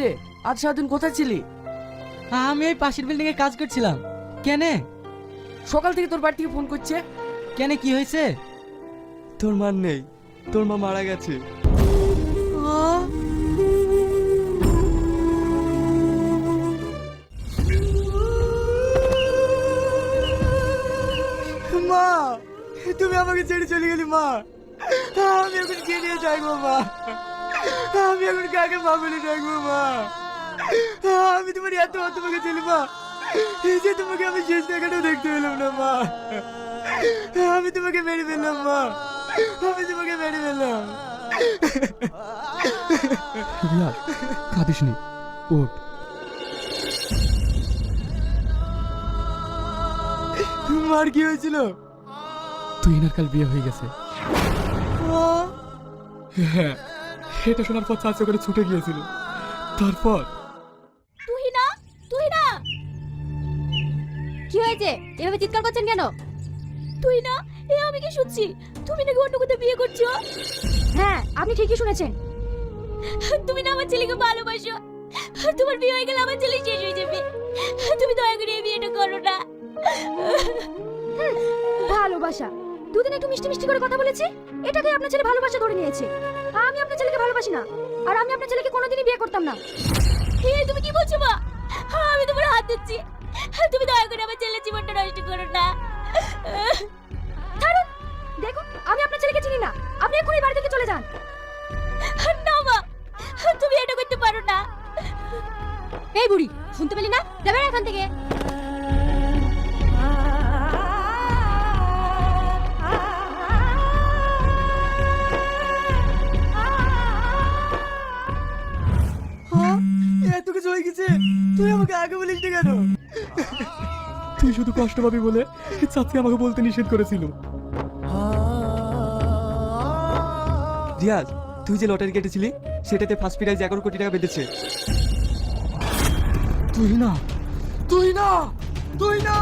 রে, আজ সারাদিন কোথায় ছিলি? আমি এই পাশের বিল্ডিং এ কাজ করছিলাম। কেনে? সকাল থেকে তোর বাড়ি থেকে ফোন করছে। কেনে, কি হয়েছে? তোর মা নেই, তোর মা মারা গেছে। মা, তুমি আমাকে ছেড়ে চলে গেলি মা। আমি এখন কে নিয়ে যাইবো মা? আমি এখন কাকে মা বলে ডাকবো মা? আমি তোমার এত তোমাকে ছিলি মা, এই যে তোমাকে আমি শেষ দেখাটাও দেখতে পেলাম না মা। আমি তোমাকে মেরে ফেললাম মা, আমি তোমাকে মেরে ফেললাম। রিয়া, কাঁদিস নি, ওঠ। মার কি হয়েছিল? তুই এনার কাল বিয়ে হয়ে গেছে। হ্যাঁ, এটা শোনার পর চাচা করে ছুটে গিয়েছিল। তারপর তুহিনা, তুহিনা, কি হয়েছে? এভাবে চিৎকার করছেন কেন? তুহিনা, আমি কি শুনছি তুমি নাকি অন্য কোথাও বিয়ে করছো? হ্যাঁ, আপনি ঠিকই শুনেছেন। তুমি না আমার ছেলেকে ভালোবাসো। তোমার বিয়ে হয়ে গেলে আমার ছেলে শেষ হয়ে যাবে। তুমি দয়া করে এই বিয়েটা করো না। ভালোবাসা? দুদিন একটু মিষ্টি মিষ্টি করে কথা বলেছি, এটাকে আপনার ছেলে ভালোবাসা ধরে নিয়েছে। আমি আপনার ছেলেকে ভালোবাসি না, আর আমি আপনার ছেলেকে কোনোদিনই বিয়ে করতাম না। তুমি কি বলছো মা? আমি তোমার হাত দিচ্ছি, তুমি দয়া করে আমার ছেলের জীবনটা নষ্ট করো না। ছাড়ুন, দেখুন আমি আপনার ছেলেকে চিনি না, আপনি এখনই বাড়ি থেকে চলে যান। না মা, তুমি এটা করতে পারো না। এই বুড়ি, শুনতে পেলি না? যাবে এখান থেকে। এত কিছু হয়ে গেছে, তুই আমাকে আগে বলিস না কেন? তুই শুধু কষ্ট পাবি বলে চাচি আমাকে বলতে নিষেধ করেছিল। রিয়াজ, তুই যে লটারি কেটেছিলি সেটাতে ফার্স্ট প্রাইজ 11 কোটি টাকা বেঁধেছে। তুই না, তুই না